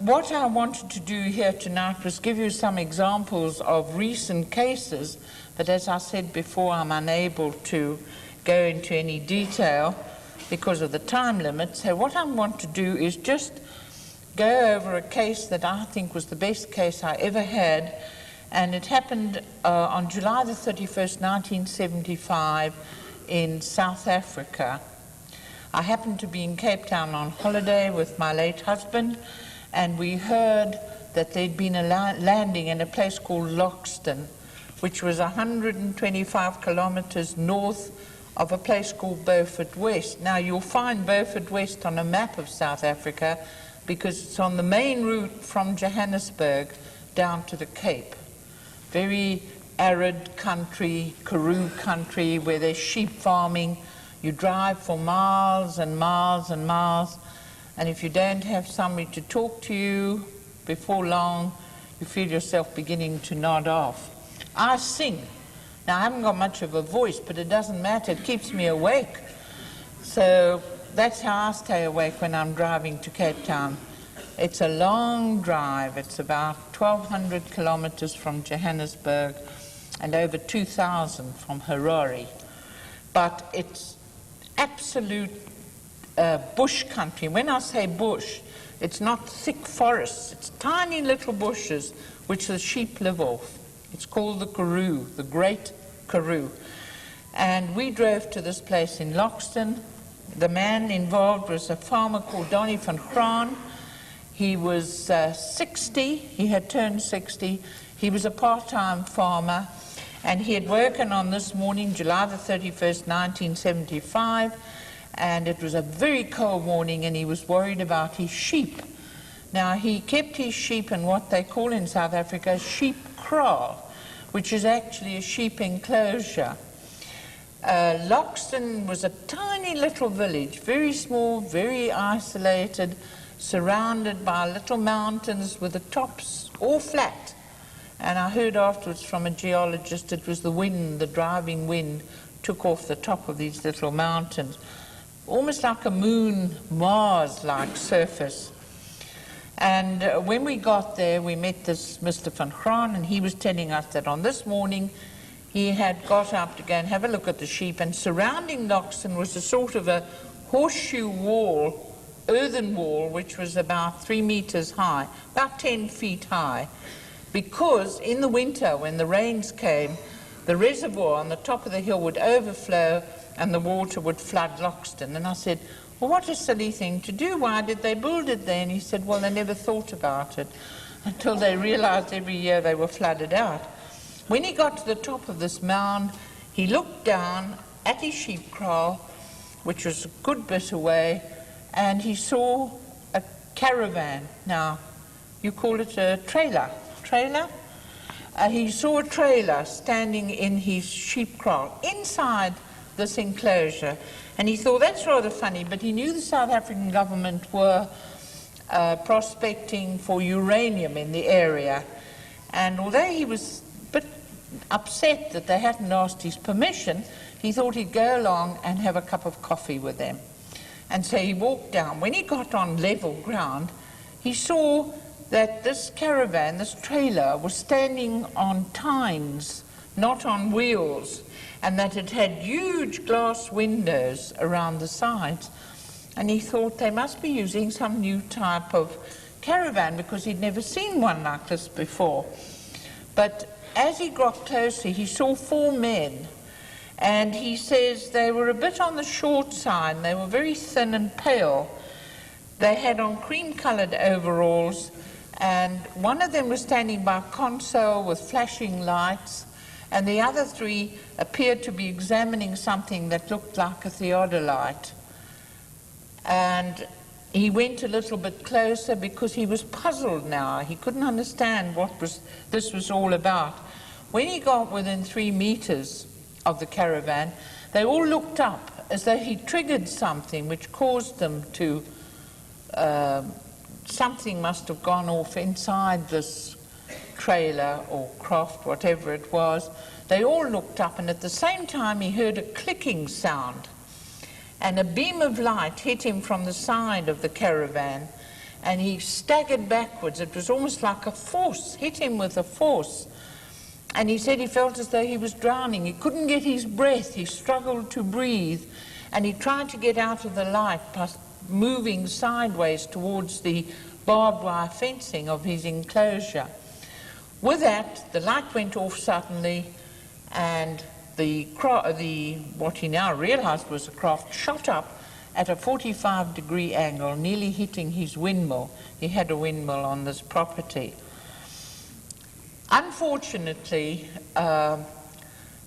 what I wanted to do here tonight was give you some examples of recent cases, but as I said before, I'm unable to go into any detail because of the time limit. So what I want to do is just go over a case that I think was the best case I ever had, and it happened on July the 31st, 1975 in South Africa. I happened to be in Cape Town on holiday with my late husband, and we heard that there'd been a landing in a place called Loxton, which was 125 kilometers north of a place called Beaufort West. Now, you'll find Beaufort West on a map of South Africa because it's on the main route from Johannesburg down to the Cape. Very arid country, Karoo country, where there's sheep farming. You drive for miles and miles and miles, and if you don't have somebody to talk to you before long, you feel yourself beginning to nod off. I sing. Now, I haven't got much of a voice, but it doesn't matter. It keeps me awake. So that's how I stay awake when I'm driving to Cape Town. It's a long drive. It's about 1,200 kilometers from Johannesburg and over 2,000 from Harare. But it's absolute bush country. When I say bush, it's not thick forests. It's tiny little bushes which the sheep live off. It's called the Karoo, the Great Karoo. And we drove to this place in Loxton. The man involved was a farmer called Donnie van Graan. He was 60, he had turned 60. He was a part-time farmer, and he had woken on this morning, July the 31st, 1975, and it was a very cold morning, and he was worried about his sheep. Now, he kept his sheep in what they call in South Africa sheep kraal, which is actually a sheep enclosure. Loxton was a tiny little village, very small, very isolated, surrounded by little mountains with the tops all flat. And I heard afterwards from a geologist it was the wind, the driving wind, took off the top of these little mountains. Almost like a moon, Mars-like surface. And when we got there, we met this Mr. van Graan, and he was telling us that on this morning he had got up to go and have a look at the sheep, and surrounding Loxton was a sort of a horseshoe wall, earthen wall, which was about 3 meters high, about 10 feet high, because in the winter, when the rains came, the reservoir on the top of the hill would overflow and the water would flood Loxton. And I said, well, what a silly thing to do. Why did they build it there? And he said, well, they never thought about it until they realized every year they were flooded out. When he got to the top of this mound, he looked down at his sheep kraal, which was a good bit away, and he saw a caravan. Now, you call it a trailer. He saw a trailer standing in his sheep kraal inside this enclosure, and he thought that's rather funny, but he knew the South African government were prospecting for uranium in the area, and although he was a bit upset that they hadn't asked his permission, he thought he'd go along and have a cup of coffee with them. And so he walked down. When he got on level ground, he saw that this caravan, this trailer, was standing on tines, not on wheels, and that it had huge glass windows around the sides. And he thought they must be using some new type of caravan because he'd never seen one like this before. But as he got closer, he saw 4 men, and he says they were a bit on the short side. They were very thin and pale. They had on cream-colored overalls, and one of them was standing by a console with flashing lights, and the other 3 appeared to be examining something that looked like a theodolite. And he went a little bit closer because he was puzzled now. He couldn't understand what this was all about. When he got within 3 meters of the caravan, they all looked up as though he triggered something which caused them to something must have gone off inside this trailer or craft, whatever it was. They all looked up, and at the same time he heard a clicking sound, and a beam of light hit him from the side of the caravan, and he staggered backwards. It was almost like a force, hit him with a force. And he said he felt as though he was drowning. He couldn't get his breath. He struggled to breathe. And he tried to get out of the light by moving sideways towards the barbed wire fencing of his enclosure. With that, the light went off suddenly, and what he now realized was the craft shot up at a 45-degree angle, nearly hitting his windmill. He had a windmill on this property. Unfortunately, Donnie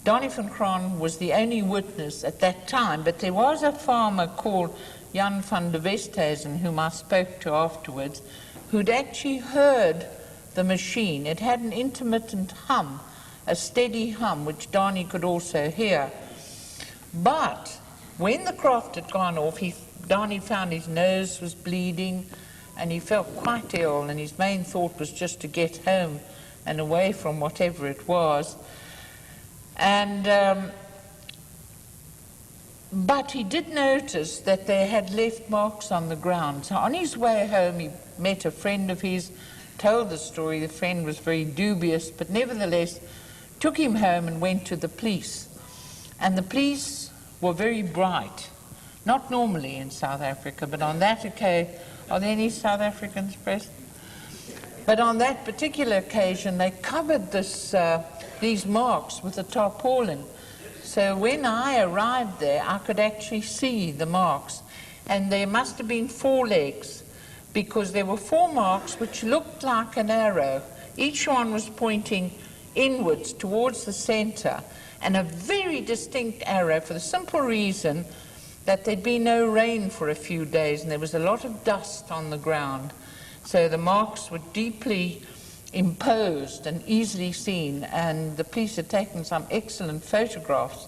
van Kraan was the only witness at that time, but there was a farmer called Jan van der Westhuizen, whom I spoke to afterwards, who'd actually heard the machine. It had an intermittent hum, a steady hum, which Donnie could also hear. But when the craft had gone off, Donnie found his nose was bleeding, and he felt quite ill, and his main thought was just to get home and away from whatever it was. And but he did notice that they had left marks on the ground. So on his way home, he met a friend of his, told the story. The friend was very dubious, but nevertheless took him home and went to the police. And the police were very bright, not normally in South Africa, but on that occasion, are there any South Africans present? But on that particular occasion, they covered these marks with a tarpaulin. So when I arrived there, I could actually see the marks. And there must have been 4 legs, because there were 4 marks which looked like an arrow. Each one was pointing inwards towards the center, and a very distinct arrow, for the simple reason that there'd been no rain for a few days, and there was a lot of dust on the ground. So the marks were deeply imposed and easily seen, and the police had taken some excellent photographs.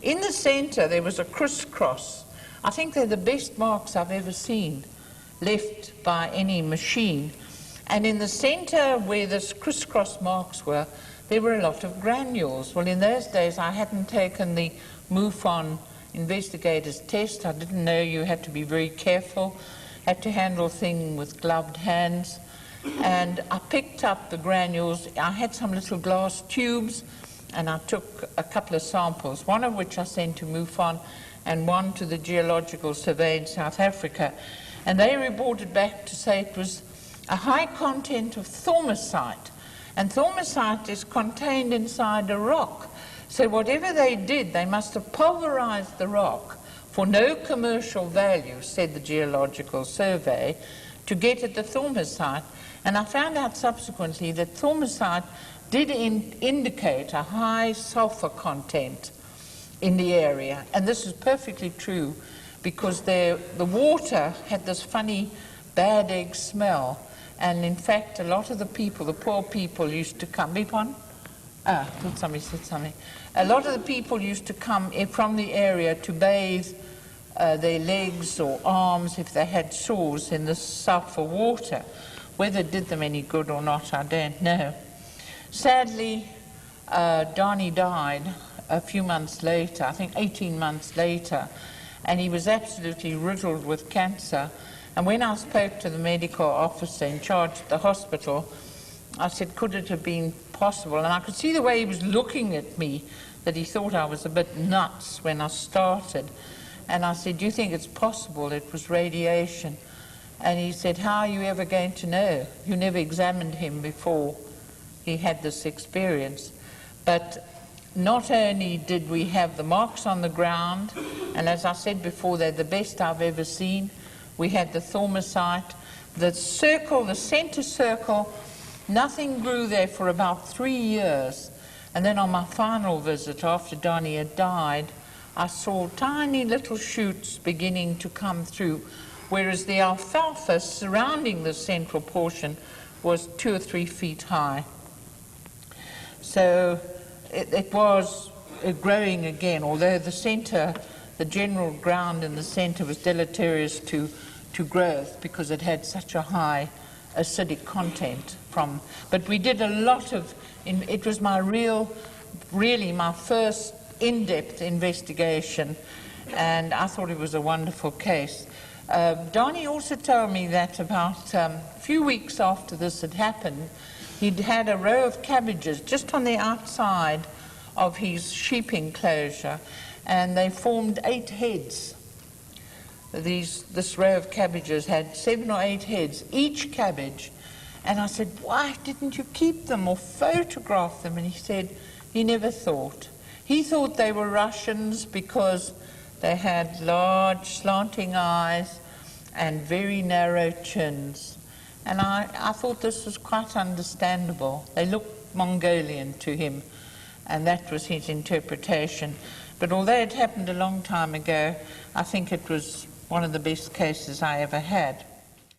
In the center, there was a crisscross. I think they're the best marks I've ever seen left by any machine. And in the center where this crisscross marks were, there were a lot of granules. Well, in those days, I hadn't taken the MUFON investigator's test. I didn't know you had to be very careful, had to handle things with gloved hands. And I picked up the granules. I had some little glass tubes, and I took a couple of samples, one of which I sent to MUFON and one to the Geological Survey in South Africa. And they reported back to say it was a high content of thaumasite. And thaumasite is contained inside a rock. So whatever they did, they must have pulverized the rock for no commercial value, said the Geological Survey, to get at the thaumasite. And I found out subsequently that thaumasite did indicate a high sulfur content in the area. And this is perfectly true, because the water had this funny bad egg smell. And in fact, a lot of the people, the poor people, used to come. I thought somebody said something. A lot of the people used to come from the area to bathe their legs or arms if they had sores in the sulfur water. Whether it did them any good or not, I don't know. Sadly, Donnie died a few months later, I think 18 months later, and he was absolutely riddled with cancer. And when I spoke to the medical officer in charge at the hospital, I said, could it have been possible? And I could see the way he was looking at me, that he thought I was a bit nuts when I started. And I said, do you think it's possible it was radiation? And he said, how are you ever going to know? You never examined him before he had this experience. But not only did we have the marks on the ground, and as I said before, they're the best I've ever seen. We had the thaumasite, the circle, the center circle, nothing grew there for about 3 years. And then on my final visit, after Donnie had died, I saw tiny little shoots beginning to come through, whereas the alfalfa surrounding the central portion was 2 or 3 feet high. So it was growing again, although the center, the general ground in the center was deleterious to growth because it had such a high acidic content but we did a lot of, it was really my first in-depth investigation, and I thought it was a wonderful case. Donnie also told me that about a few weeks after this had happened, he'd had a row of cabbages just on the outside of his sheep enclosure, and they formed 8 heads. This row of cabbages had 7 or 8 heads, each cabbage. And I said, why didn't you keep them or photograph them? And he said he never thought. He thought they were Russians because they had large slanting eyes and very narrow chins. And I thought this was quite understandable. They looked Mongolian to him, and that was his interpretation. But although it happened a long time ago, I think it was one of the best cases I ever had.